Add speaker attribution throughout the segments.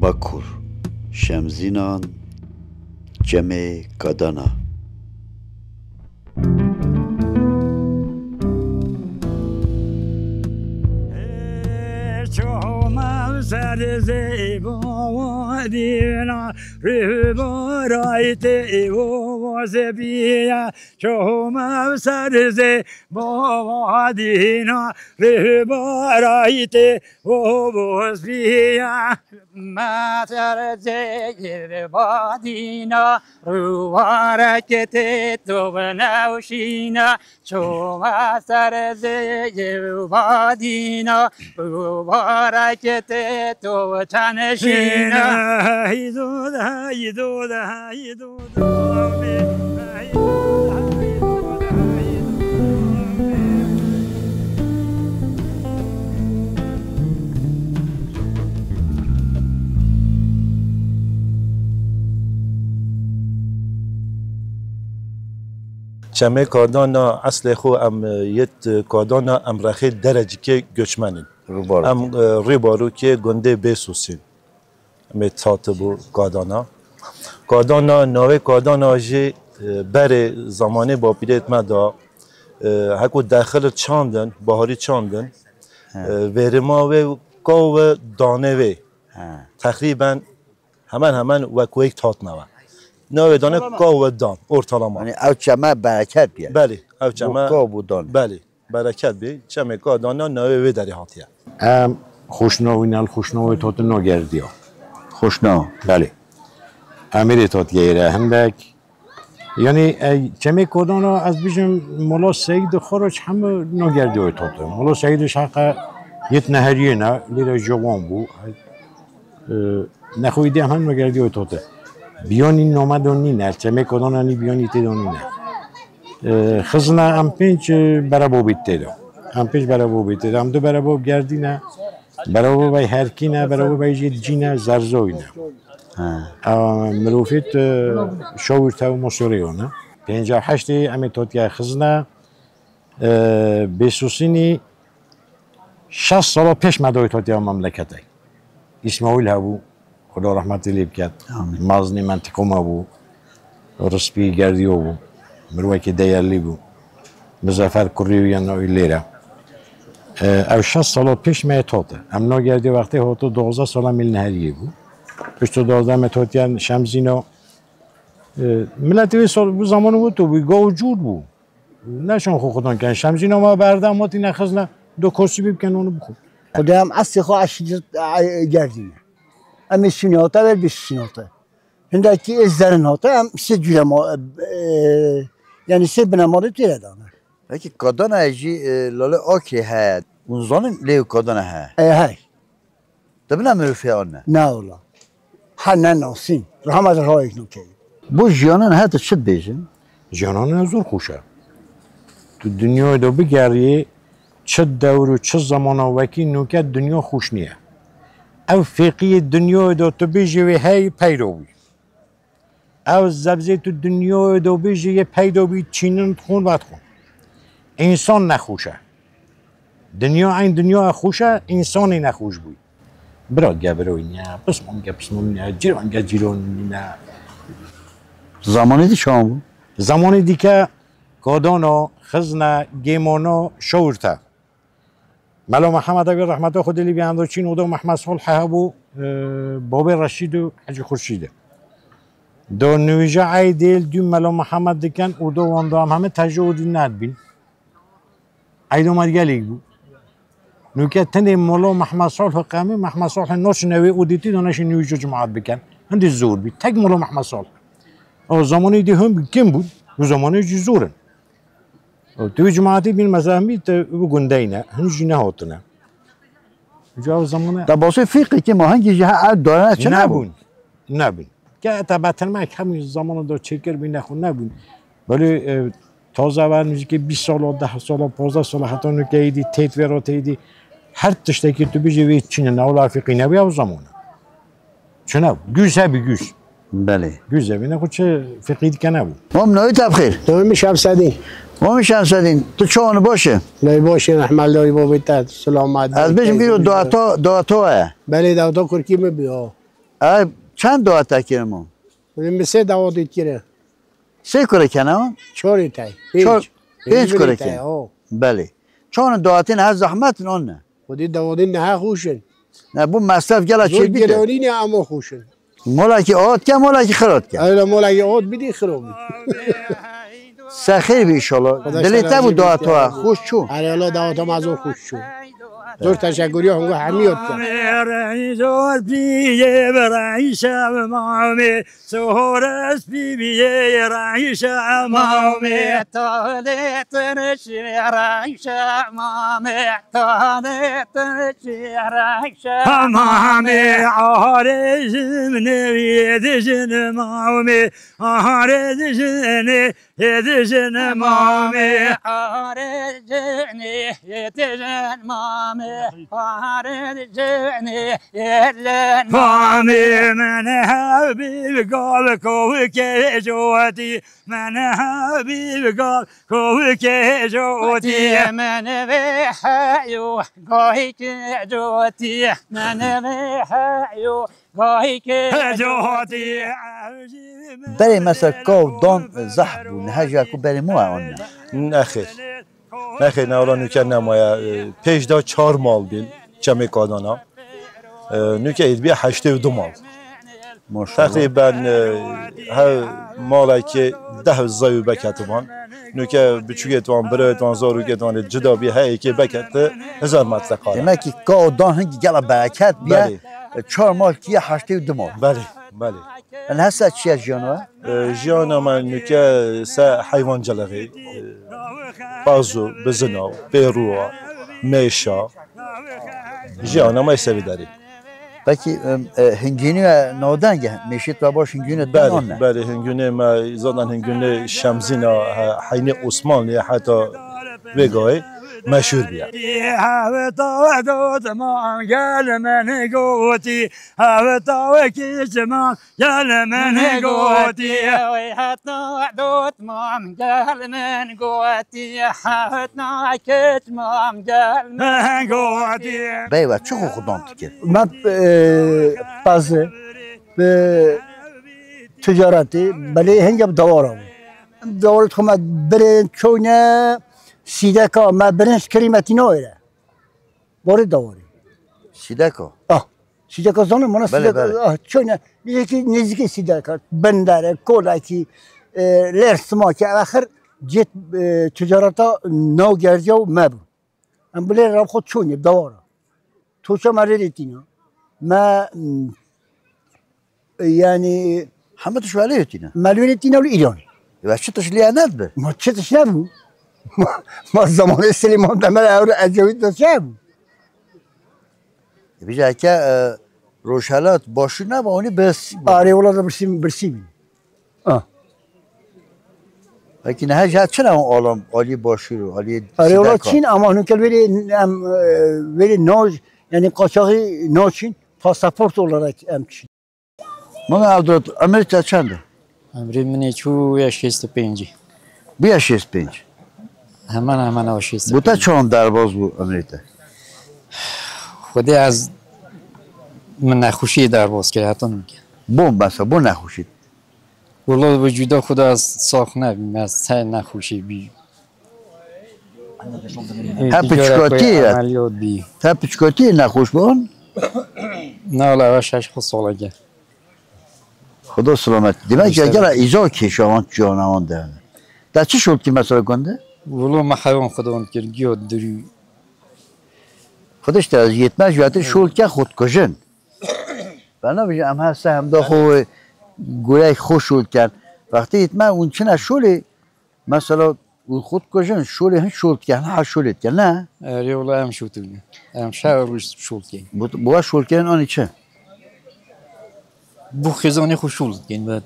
Speaker 1: Bakur Şemzinan Ceme Kadana
Speaker 2: Dina Ribarite Vazebia Choma Sarze Bovadina Ribarite Vazebia Matarze Badina Ruarakete Tobanaushina Choma Sarze Badina Ruarakete Tobanashina
Speaker 3: چمه کادانا اصل خو ام یت کادانا ام رخی درجه که گچمنین ام ریبارو که گنده بیسوسین متات بو کادانا نوه کادانا جی بر زمانه با پیدت مدا هکو داخل چاندن بهاری چاندن ورما و کاو دانه و تقریبا همان وکویک تات نوا نوه دانه کاو دان ارتالما
Speaker 1: یعنی او چمه برکت بیاد
Speaker 3: بله او چمه
Speaker 1: کاو دان
Speaker 3: بله برکت بی چمه کادانا نوه و داری هاتیه
Speaker 4: خوشناوینال خوشناوی تات نگردیا
Speaker 1: خوشنا
Speaker 4: بله امیر تات گیره هندک یعنی چمی کدانا از بیشم مولا سعید خارج همه نگردی های تاته مولا سعیدش حقا یت نهریه نه لیره جوان بو نخویدی هم نگردی های تاته بیانی نامدانی نه چمی کدانا نی بیانی تیدانی نه خزنه ام پنج برای بابیت تیدا ام پنج برای بابیت تیدا ام دو برای باب گردی نه برای بابای هرکی نه برای بابای جی نه زرزوی نه مروفیت شاورت و مصوریو نه 58 امیتوتیا خزنه بیسوسینی 60 سال پیش مدایتوتیا مملکتی اسماعیل هبو خدا رحمت لی بکرد مازنی منطقه ما بو رسپی گردیو بو مروی که دیرلی بو مزفر کریوی نوی لیره او 60 سال پیش میتوته ام نگردی وقتی هاتو 12 سال میل نهریه بو پشت 12 متوتیان شمزینا ملتی سال بو زمان بود تو گاو جور بو نشون خودتون کن شمزینا ما بردم ماتی نخزنه دو کرسی بکن اونو بخور
Speaker 5: خودم اصلی خو اشیز گردینه امی سیناتا و بیست سیناتا هندکی از زرن هاتا هم سه جوره ما یعنی سه بنماده تیره دانه
Speaker 1: Peki Kadana eji lale aki he. Unzanın lev Kadana he.
Speaker 5: Hay.
Speaker 1: Tabi ne mürüfiye anne?
Speaker 5: Ne ola. Hannen nasin. Rahmet rahayik nuke.
Speaker 1: Bu jiyanın hayatı çıt bejin.
Speaker 4: Jiyanın zor kuşa. Tu dünyayı da bir geriye çıt devru çıt zamana vaki nuke dünya hoş niye. Ev fiqi dünyayı da tu beji ve hey peyrovi. Ev zebze tu dünyayı da beji ve peyrovi çinin tkhun ve tkhun. انسان نخوشه دنیا این دنیا خوشه انسانی نخوش بود برات گبروی نه پسمون نه جیران نه
Speaker 1: زمانی دی شما بود؟
Speaker 4: زمانی دی که کادانا خزنه گیمانا شورته ملا محمد عبی رحمت خود لی بیاندو چین و دو محمد صلح هبو باب رشید و حج خورشیده دو نویجه ای دیل دو ملا محمد دیکن و دو واندو هم همه تجربه ند بین ایدو مرگلی بود نوکه تنی مولا محمد صالح قامی محمد صالح نوش نوی اودیتی دانش نیویجو جماعت بکن هندی زور بی تک مولا محمد صالح او زمانی دی هم کم بود و زمانی جی زورن توی جماعتی بین مزاهمی تا او گندینه هنوزی نهاتونه جاو زمانه
Speaker 1: تا باسه فیقی که ما هنگی جه دارن چه
Speaker 4: نبون که اتباتن ما همین زمان دو چکر بین نخون نبون ولی تازه ورنیزی که 20 سال 10 سال 15 سال حتی نوکه ایدی تیت ورات ایدی هر تشتی که تو بیجی وی چینه نولا فیقی نبی او زمانه چنه گوز هبی گوز
Speaker 1: بله
Speaker 4: گوز هبی نخود چه فیقی دی که نبود
Speaker 1: مام نوی تبخیر
Speaker 6: نوی شمسدین
Speaker 1: مام شمسدین تو چه باشه؟
Speaker 6: نوی باشه رحمت الله با بیتت سلامت
Speaker 1: از بیشم بیرو دعاتا هست
Speaker 6: بله دعاتا کرکی میبیا
Speaker 1: چند دعاتا کرمون؟
Speaker 6: من سه دعوت کره.
Speaker 1: سه کره کنم؟
Speaker 6: چهاری تای.
Speaker 1: پنج کره کنم. بله. چون دعاتین هر زحمت نه.
Speaker 6: خودی دعوتین نه خوشن.
Speaker 1: نه بو مصرف گلا چی بیده؟
Speaker 6: گرانی نه اما خوشن.
Speaker 1: مولا کی آد که مولا کی خراد که؟
Speaker 6: ایلا مولا کی آد بیدی خراب.
Speaker 1: سخیر بی انشالله. دلیت بود دعاتا خوش چون.
Speaker 6: ایلا دعوتا مازو خوش چون. زور تشکری هنگو همیاد کرد.
Speaker 2: زور بیه برای شب مامی سهرس بیه رای شب مامی تاله تنشی رای شب مامی تاله تنشی رای شب مامی آرزم نویدشن مامی آرزم یدشن مامی آرزم یدشن مامی مامي من حبيب قال كوك جوتي من حبيب قال كوك جوتي من بحيو قايك جوتي من بحيو قايك جوتي
Speaker 1: بري مثلا كو دون زحب ونهاجا كو بري مو عنا
Speaker 3: نخیر نخیر نه اولا نوکر نمایا پیش دا 4 مال بیل جمع کادانا نوکر اید بیا 82 مال تقریبا هر مالی که 10 زایو بکتوان نوکر بچوک اتوان بره اتوان زارو که اتوان جدا بیا هایی که بکته 1000 متر کار
Speaker 1: demek ki kağıdan hangi gala bereket biya 4 mal kiye 82 mal
Speaker 3: بله بله
Speaker 1: en hasa çiye jano
Speaker 3: جیانا من نوکر سه حیوان جلغی بازو بزنو بیروا میشا جیانا ما سوی داری
Speaker 1: peki hingini nodan ge meşit ve baş hingini
Speaker 3: بله
Speaker 1: tanonne
Speaker 3: بله هنگونه ما زدن هنگونه شمزینا حین عثمانی حتی بگوی مشهور بیا
Speaker 1: beyva çok okudan tükür
Speaker 5: من bazı ticareti beli hengam davarım. Davarı kuma birin çoğuna sideka ma birin kıymetini öyle. Bari davarı.
Speaker 1: sideko
Speaker 5: Ah sideka zanım bana
Speaker 1: Bele,
Speaker 5: sideka
Speaker 1: bele.
Speaker 5: ah çoğuna niziki sideka bendere kolaki lersma ki ahir jet ticareta no gerce و ما ام بله راب خود چونی دواره تو چه مردیتینا ما yani
Speaker 1: همه تو شواله یتینا
Speaker 5: مليونتينا والإيران
Speaker 1: و چه تشلیه ند به
Speaker 5: ما تشتش نبو ما زمان سليمان دمر أور أجويد داشتم
Speaker 1: بیجا که روشالات باشو نه با اونی بس
Speaker 5: آره ولا برسیم
Speaker 1: peki ne hacı çene o alam Ali Başuru Ali
Speaker 5: آره ولا چین اما هنوکل ولی ناج yani kaçağı naçin pasaport olarak emçin.
Speaker 1: Bana avdat Amerika çende
Speaker 7: Emri منی چو یا 65
Speaker 1: bir yaş 65
Speaker 7: همان آ 65
Speaker 1: bu da çon darboz bu Amerika
Speaker 7: خودی از من نخوشی در باز که حتی نمیگه
Speaker 1: bu mesela bu ne hoşit
Speaker 7: والله وجودا خدا از ساخت نبیم از سه نخوشی بی
Speaker 1: Hep çikolata ya.
Speaker 7: عملیات بی
Speaker 1: ta psikoti ne hoş bu
Speaker 7: نه ولی اوش خود سالگه
Speaker 1: Xudo selamet demek ki gel izo ki şu an canavan da da çi şol ki mesela gonde
Speaker 7: والله ما حیوان خدا اون کرد گیاد دری
Speaker 1: خودش işte yetmez yatı şol ki خودکشن bana bir am hasta hem de xo گویا خوش شول کرد وقتی اتمن اون چنه شولی مثلا اون خود کجان شولی هم شول کرد نه شولید کرد نه
Speaker 7: اری والله هم شو تونی هم شهر روش شول کن
Speaker 1: بوا شول کردن آنی چه
Speaker 7: بو خزانی خوش شول کن بعد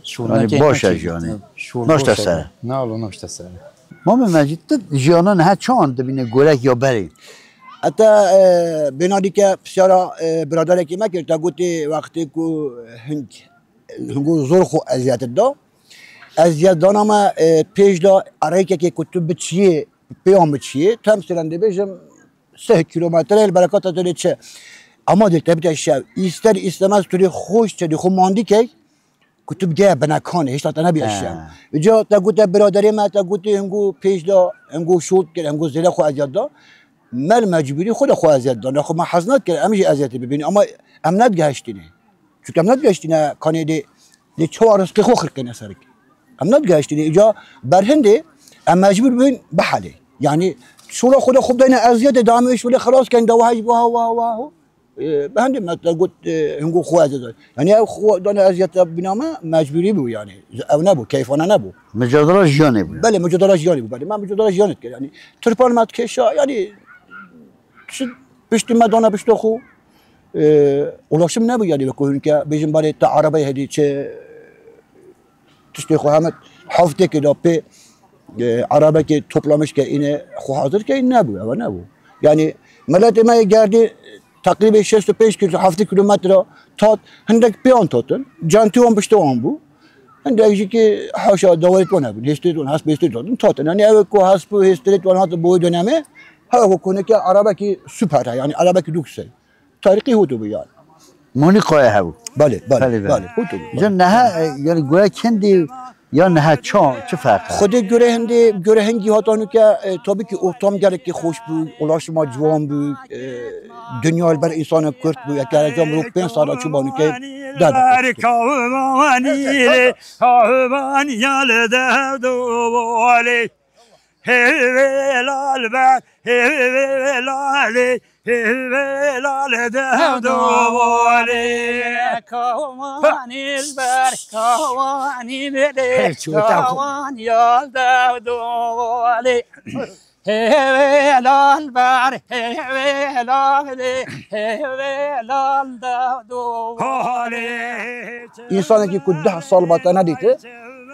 Speaker 7: شول
Speaker 1: یعنی
Speaker 7: نکن
Speaker 1: باشه جانی ناشته سره
Speaker 7: نه والله ناشته سره
Speaker 1: مام مجید جیانان ها چند بینه گورک یا بری
Speaker 8: حتی بنادی که بسیارا برادر که ما که تا گوتی وقتی که هنگو زور خو ازیت دا ازیت دانا ما پیش دا ارایی که کتب بچیه پیام بچیه تمثیلنده بیشم 3 کیلومتر البرکات داره چه اما دل تبت شو ایستر استماز توی خوش چدی خو ماندی که کتب جا بناکانه هیچ تا نبی اشیا جا تا گوت برادری ما تا گوت هنگو پیش دا هنگو شوت کرد هنگو زیرا خو ازیاد دا مال مجبوری خود خو ازیاد دا نخو ما حزنات کرد امیجی ازیاد ببینی اما امنات گشتینه چون امنات گشتینه کانی دی چوارس که خو خرکنه سرک امنات گشتینه جا برهنده ام مجبور ببین بحاله یعنی شورا خود خوب دینه ازیاد دامش ولی خلاص کن دو هاي واه بهندی مثلا قلت هنگو خواه زد یعنی خو دانه ازیت بنامه مجبوری بود یعنی او نبود کیفانه نبود
Speaker 1: مجادله جیانی بود
Speaker 8: بله مجادله جیانی بود بله من مجادله جیانت کرد یعنی ترپال مات کشا یعنی پشت مدانه پشت خو اولاشم نبود یعنی بکنیم که بیشتر برای تا عربی هدی چه تشتی خو همت حافظه که داپی عربی که توپلامش که اینه خو حاضر که این نبود او نبود یعنی ملت ما گردی تقریبا 65 کیلومتر تا هندک پیان تاتن جانتیون پشت آن بود هندکی که حاشا داوری تو نبود هستیتون هست بیستیتون تاتن یعنی اوه کو هست بو هستیتون هات بو دنیمه ها کنه که عربی که سوپر یعنی عربی که دوکسه تاریخی هوتو بیان
Speaker 1: مونی قایه هبو
Speaker 8: بله هوتو
Speaker 1: جا نه یعنی گویا کندی یا نه چه فرق
Speaker 8: خود گره هنگی هاتانو که تابی که اوتام گره که خوش بود اولاش ما جوان بود دنیا بر انسان کرد بود یک درجه رو 5 سال چوبانو که داده
Speaker 2: هلال بر هلالی هلال دواری کوانی البر کوانی بده کوانی یال دواری هلال بر هلال دواری
Speaker 8: انسانی که 10 سال بعد ندیده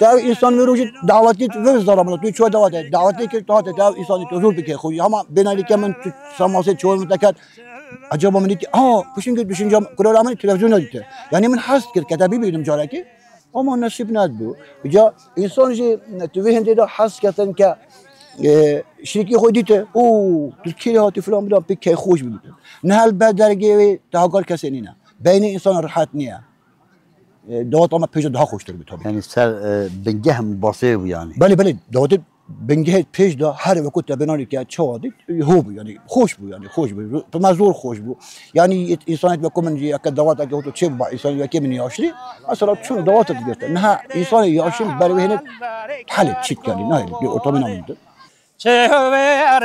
Speaker 8: تا انسان میروجی دعوتی تو زارم تو چه دعوتی که تو تا انسانی تو زور بکه خوی اما بنالی که من سماسه چهار متکد عجب من دیدی پشین که دوشین جام کلا من تلویزیون ندیده یعنی من حس کرد کتابی بیدم جاره که اما نصیب ندبو جا انسان جی تو هنده دا حس کردن که شریکی خود دیده او ترکیه هاتی فلان بدم پیک خوش بود نه هل بعد درگه تاگر کسی نیه بین انسان راحت نیه دوات اما پیش daha خوشتر بود
Speaker 1: یعنی سر بنگه هم باسه بود یعنی
Speaker 8: بله دوات بنگه پیش دا هر وقت بنانی که چوادی هو بود یعنی خوش بود تو مزور خوش بود یعنی انسانیت بکن من یک دوات اگه تو چه با انسان یکی من یاشری اصلا چون دوات دیگه نه انسان یاشی برای هنه حل چیت یعنی نه تو من
Speaker 2: چهوه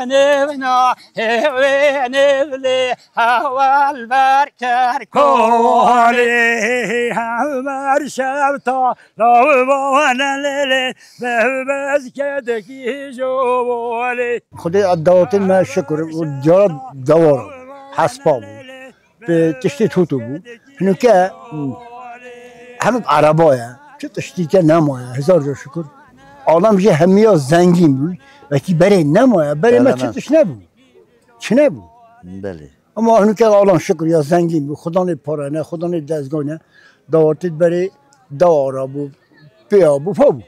Speaker 2: نبنا هولی حوال برکر کولی همر شبتا لوبان لیلی بهبز کدکی جوالی
Speaker 5: خدای الدواتین ما شکر و جارد دوار حسبا بود به تشتی توتو بود اینو که همه عربایه چه تشتی که نمایه هزار جا شکر آدم جه همه زنگین بود و کی برای نمایه برای ما چطش نبود چه نبود
Speaker 1: بله
Speaker 5: اما اونو که آدم شکر یا زنگین بود خدا نه پاره نه خدا نه دستگاه نه دواتید برای دارا بود پیا بود پا بود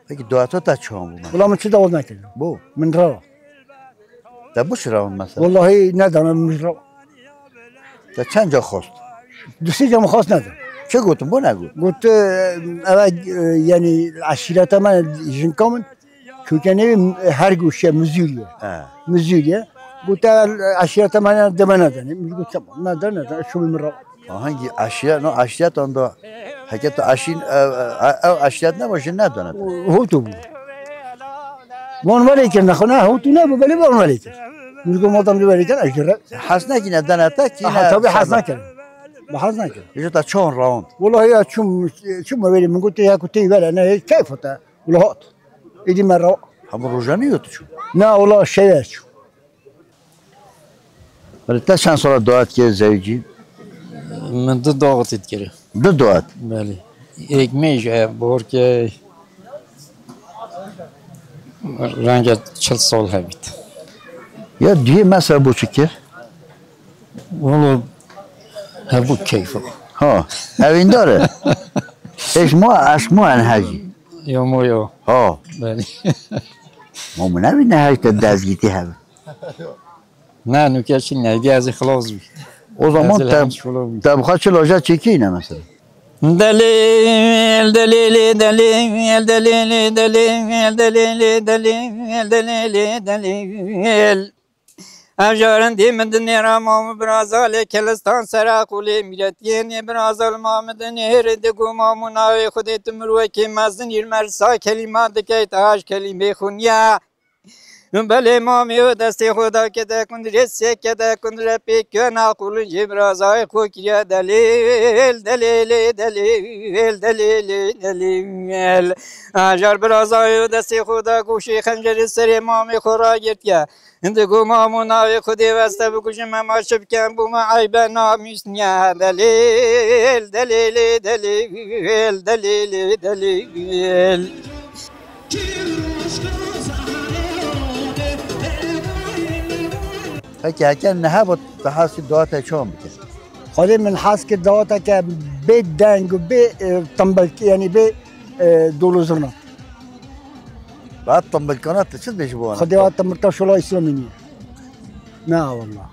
Speaker 1: بگی دواتو تا چهام بود
Speaker 5: والله من چه دوات نکردم
Speaker 1: بو
Speaker 5: من را
Speaker 1: تا بوش راون مثلا
Speaker 5: والله ندارم من را
Speaker 1: تا چند جا خواست
Speaker 5: دو سه جا خواست ندارم
Speaker 1: چه گفتم بو نگو
Speaker 5: گفت اول یعنی عشیرت من جنکامن که نمی هر گوشه مزوریه گفت عشیرت من دم نداره میگفت نداره شو میرم
Speaker 1: هنگی عشیرت نه عشیرت آن دا حکیت عشین او عشیرت نباشه نداند
Speaker 5: هو تو بود وان ولی که نخونه هو تو نبود ولی وان ولی که میگم مادام ولی که عشیرت
Speaker 1: حس نگی ندانه تا کی
Speaker 5: حتی حس نکرد بحث نکرد
Speaker 1: یه تا چون راوند
Speaker 5: والله یا چون ولی من گفت یا کتی ولی نه کیف تا والله ایدی مرا
Speaker 1: هم روزانه یوت چون
Speaker 5: نه والله شیء چون
Speaker 1: ولی تا چند سال دعات که زوجی
Speaker 7: من دو دعوت کرده
Speaker 1: دو دعات
Speaker 7: بله یک میشه بار که رنگ 40 سال هبید
Speaker 1: یا دیگه مثلا بو چکر
Speaker 7: والله هبو کیفو
Speaker 1: ها اوین داره اسمو انهجی
Speaker 7: یا مویا
Speaker 1: ها
Speaker 7: بله
Speaker 1: ما نبینه هشت دزگیتی هم
Speaker 7: نه نوکرش نه از خلاص بود
Speaker 1: O zaman tabxa çı loja çekiyine mesela.
Speaker 7: دلیل دلیل دلیل دلیل دلیل دلیل دلیل دلیل دلیل اجارن دی من دنیا مام برازال کلستان سراقولی میرتین برازال مام دنیا دگو مامونای خودت مروه که مزن یرمرسا کلمات که تاج کلمه خونیا بله مامی و دست خدا که ده کندرسی که ده کندر پیک ناقول جبرازای خوکیا دلیل دلیل دلیل دلیل دلیل اجار برازای و دست خدا گوشی خنجر سر مامی خورا گرتیا اندگو مامونای خودی وسته بکشم اما شبکم بوم عیبه نامیسنیا دلیل دلیل دلیل دلیل دلیل
Speaker 1: Peki ne bu daha si doğata çom ki?
Speaker 5: خودی من حس که دواتا که به دنگ و به تنبل یعنی به دولوزرنا
Speaker 1: بعد طنبل kanat çiz beş bu ana.
Speaker 5: خودی وقت تمرتا شلو اسلامی نیه نه والله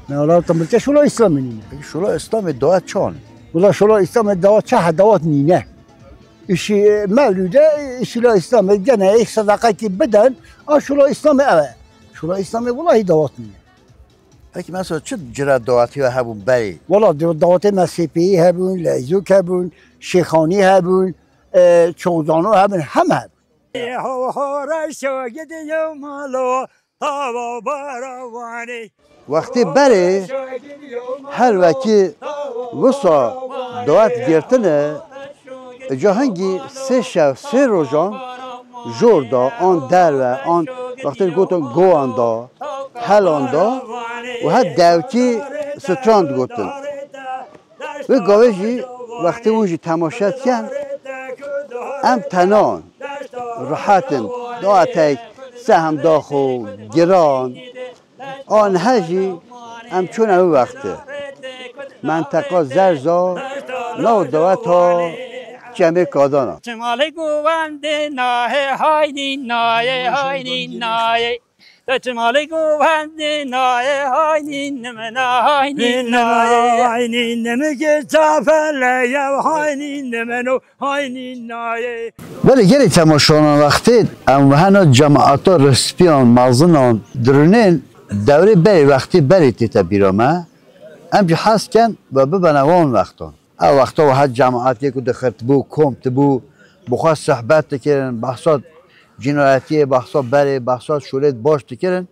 Speaker 5: نه والله تمرتا شلو اسلامی نیه
Speaker 1: Peki şula İslam'ı doğa çon.
Speaker 5: والله شلو اسلام دوات چه دوات نینه işi mevlüde şlو اسلام gene ek sadaka ki beden şlو اسلام eve şlو اسلام والله دوات نیه
Speaker 1: Peki mesela çı cira doğatı ve habun bey.
Speaker 5: والله دوات مسیحی هبون لایزوک هبون شیخانی هبون چوزانو هبون همه
Speaker 1: Vakti beri her vaki vısa doğat girtine hangi se şev se rojan jorda an derve an vakti gotan goanda helanda و هر دوتی ستراند گفتن و گاوشی وقتی اونجی تماشات کن ام تنان راحتن داعتک سهم داخو گران آن هجی ام چون او وقته منطقه زرزا نو دوات ها جمعه کادانا
Speaker 2: چمالی گوند ناه هایدی ناه هایدی ناه چمالی گوند ناه هایدی نمنا هایدی ناه هایدی نمگه چافله یا هایدی نمنو هایدی ناه
Speaker 1: ولی گری تماشانا وقتی ام هنو جماعتا رسپیان مازنان درنین دوره بری وقتی بری تیتا بیرامه ام جی حس کن و ببنوان وقتان او وقتا و هر جماعت یکو دخرت بو کمت بو بخواه صحبت تکرن بحثات جنایتی بحثات بری بحثات شورت باش تکرن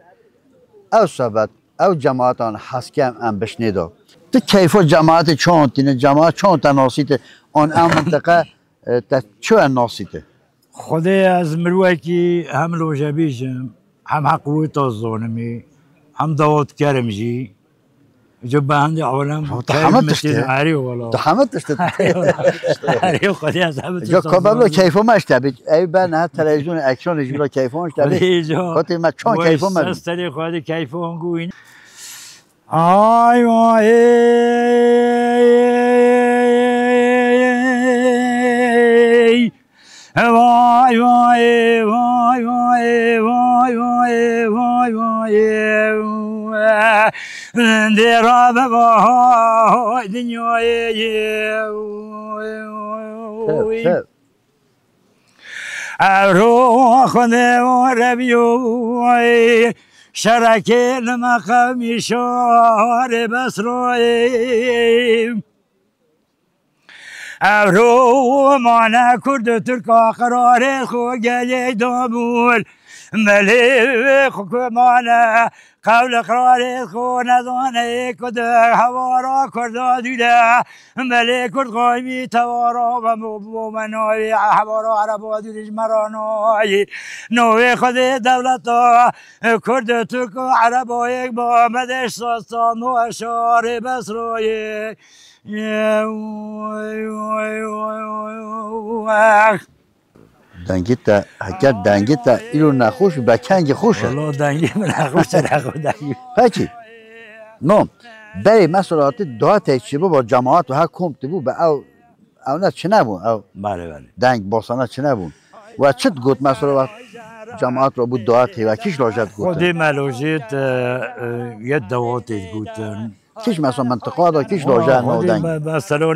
Speaker 1: او صحبت او جماعتان حس کن ام بشنیدو تو کیفو جماعت چونتینه جماعت چونت ناسیته آن ام منطقه چو ناسیته
Speaker 2: خدا از مروه که هم لوجبیشم هم حقوق الظالمی هم داوود کرمجی جب عندي عالم
Speaker 1: تحملتش
Speaker 2: عاري والله
Speaker 1: تحملتش
Speaker 2: عاري خدي اصحاب
Speaker 1: جا كبابلو كيفو ما اشتبه اي بان ها تلفزيون اكشن يجيبوا كيفو اشتبه خاطر ما چون كيفو ما
Speaker 2: استري خدي كيفو نقول اي واي واي واي واي واي واي واي واي واي دراب واي دنياي روح وربيوي شركي المقام شار بسروي رو مانا کرد ترکا قرار خو گلی دامول ملی خو مانا قول قرار خو ندانه کد هوارا کرد دیده ملی کرد قایمی توارا و مومنای هوارا عربا دیدش مرانای نوی خود دولتا کرد ترکا عربا یک با مدش ساستان و اشار بسرای
Speaker 1: دنگیت حکت دنگیت ایرو نخوش بکنگ خوشه
Speaker 2: والله دنگی من نخوشه دنگی
Speaker 1: پکی نام بری مسئولات دعا تکشیبه با جماعت و هر کمتی بود به او نه چه نبون او
Speaker 2: بله بله
Speaker 1: دنگ باسانه چه نبون و چت گفت مسئولات جماعت رو بود دعات و کیش لاجت
Speaker 2: خودی
Speaker 1: گوتن
Speaker 2: ملوجیت یه دواتت گوتن
Speaker 1: کیش مثلا منطقه دا کیش لاجت نودن
Speaker 2: مثلا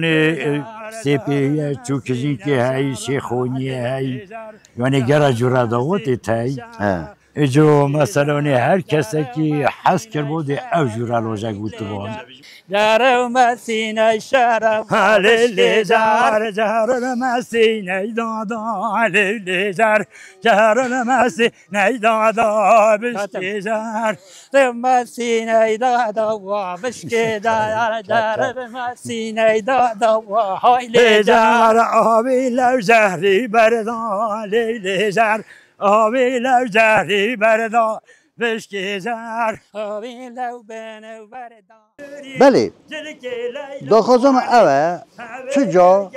Speaker 2: سپیه چوکزین که هی شیخونی هی یعنی گره جوره دواتت هی اجو مثلا هر کسی که حس کرد بود او جوره لاجه گوت بان
Speaker 7: جارو مسینه شرف
Speaker 2: هلیلی جار جار مسینه دادا هلیلی جار جار مسینه دادا بشکی جار
Speaker 7: مسینه دادا و بشکی دار جار مسینه دادا و هایلی
Speaker 2: جار آبی لو جهری بردان لیلی جار آبی لو جهری بردان بشکی جار
Speaker 7: آبی لو بنو بردان
Speaker 1: بله داخوازم اوه چجا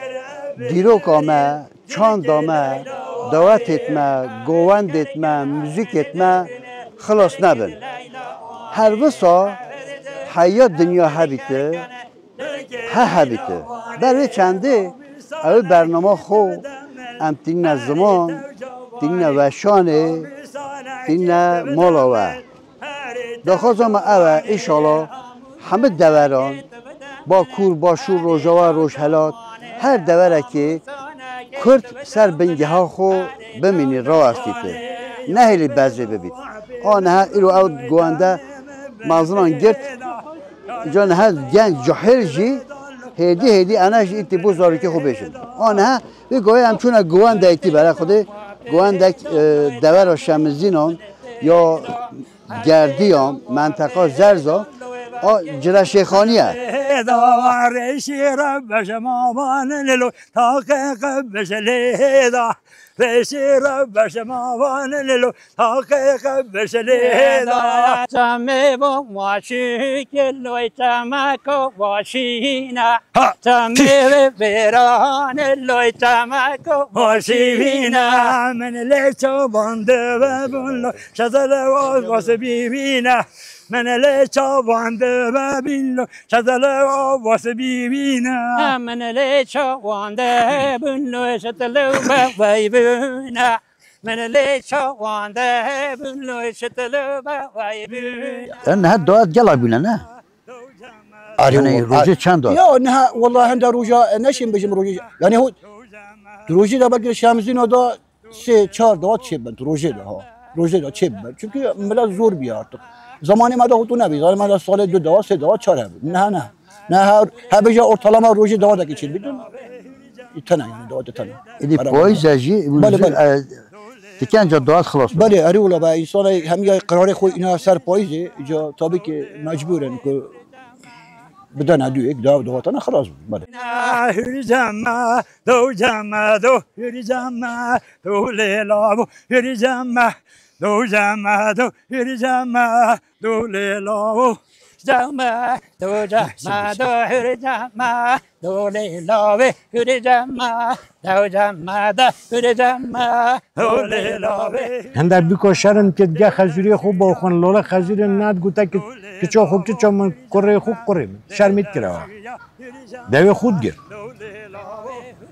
Speaker 1: دیروک آمه چاند آمه دوات اتمه گوند اتمه موزیک اتمه خلاص نبن هر وسا حیات دنیا هبیته هبیته برای چنده اول برنامه خو ام تین زمان تین وشانه تین مالاوه داخوازم اوه ایشالا همه دوران با کور با شور روژاوا روشهلات هر دوره که کرد سر بنگه ها خو بمینی را استیده نه هلی بزره ببید آنه ها ایرو او گوانده مازنان گرد جا نه ها گنج جاهل جی هیدی انش ایتی بوزاری که خوب بشن آنه ها به گوه همچون گوانده ایتی برای خوده گوانده دوره شمزینان یا گردیان منطقه زرزا جره شیخانیه
Speaker 2: دار شیر بشماوان للو تحقیق بشلیدا شیر بشماوان للو تحقیق بشلیدا
Speaker 7: تمه با واشی کلوی تمکو واشینا تمه بیران لوی تمکو
Speaker 2: واشینا من لیچو بانده ببولو شزل واس بیبینا من لیچو بانده ببینلو شزل واس بیبینا
Speaker 7: من لیچو بانده ببینلو شتلو ببیبینا من لیچو بانده ببینلو شتلو ببیبینا
Speaker 1: انها دوات جلا بينا نه يعني روجي چند داد
Speaker 8: يا انها والله عندها روجا نشين بجم روجي يعني هو روجي ده بقى شامزين دا سه چهار داد چه روجي ده ها روجي ده چه çünkü ملا زور بیا artık zamanı ما da تو نبی zamanı ما سال دو داد سه داد چهار نه her بجا ortalama روجي داد geçir bildin تنه يعني داد تنه
Speaker 1: دي بويز اجي تكن جا دوات خلاص
Speaker 8: بله اری ولا با انسان همه قرار خود اینا سر پاییزه جا تابی که مجبورن که بدن ادو یک دواتن خلاص بله
Speaker 2: هری جمع دو جمع دو هری جمع دو لیلا هری جمع دو جمع دو هری جمع دو لیلا
Speaker 7: جمع دو جمع دو هر جمع دو لیلاوه هر جمع دو جمع دو هر جمع
Speaker 2: دو لیلاوه
Speaker 4: هندر بیکاشرن که دیگه خزوری خوب با خون لاله خزوری ند گوته که چا خوب که چا من کره خوب کره شرمیت کرده دوی خود گر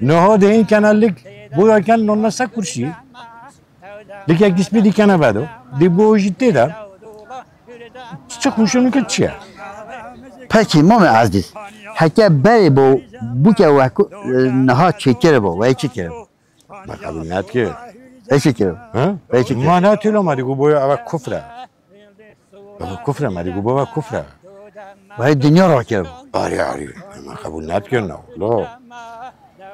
Speaker 4: نه ده این کنال بویا کن نونسا کرشی لیک یک دیسپی دی کنه بدو دی بوجیته ده چه خوشونی که چیه؟
Speaker 1: پکی مام عزیز حکه بری بو که وکو نها چکره با وی چکره
Speaker 4: ما قبول ند که
Speaker 1: وی چکره وی چکره
Speaker 4: ما نه تیلو ما دیگو بویا اوا کفره اوا کفره ما دیگو بویا کفره
Speaker 1: وی دنیا را کرد
Speaker 4: آری ما قبول ند که نه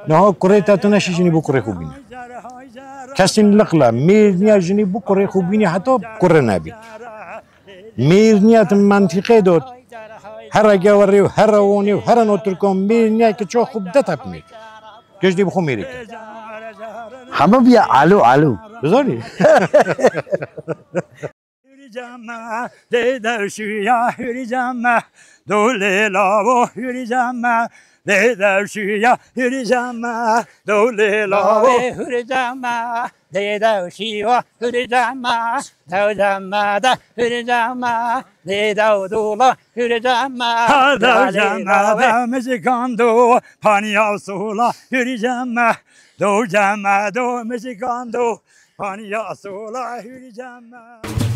Speaker 4: نه کره تا تو نشیشنی بو کره خوب بینی کسی لقلا میر نیا جنی بو کره خوب بینی حتی کره نبی میر نیت منطقه داد هر گوری و هر وانی و هر نوتر کم میر نیت که چه خوب دتاب می کش دی بخو میری
Speaker 1: همه بیا علو
Speaker 4: بذاری
Speaker 2: هری جمع دیدر شویا هری جمع دو لیلا و هری جمع دیدر شویا هری جمع دو لیلا و
Speaker 7: هر جمع دیدو شیوا هر جمع دو جمع ده هر جمع دیدو دولا هر جمع
Speaker 2: دو جمع ده مشکان دو پانی آسولا هری جمع دو جمع دو مشکان دو هاني يا صلاح الجمال